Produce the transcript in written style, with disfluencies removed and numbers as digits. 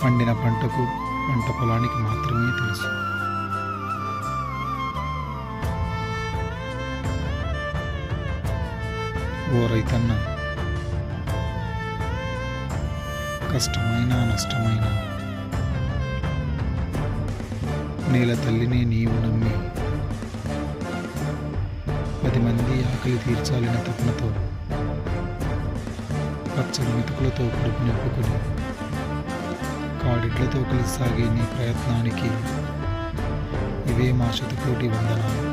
పండిన పంటకు పంట పొలానికి మాత్రమే తెలుసు. ఓ రైతన్న, కష్టమైన నష్టమైన నేల తల్లిని నీవు నమ్మి 10 మంది ఆకలి తీర్చాలనే తపనతో పచ్చని మెతుకులతో కడుపు నింపుకొని కాడిడ్లతో కలిసి సాగే నీ ప్రయత్నానికి ఇవే మా శతకోటి వందనాలు.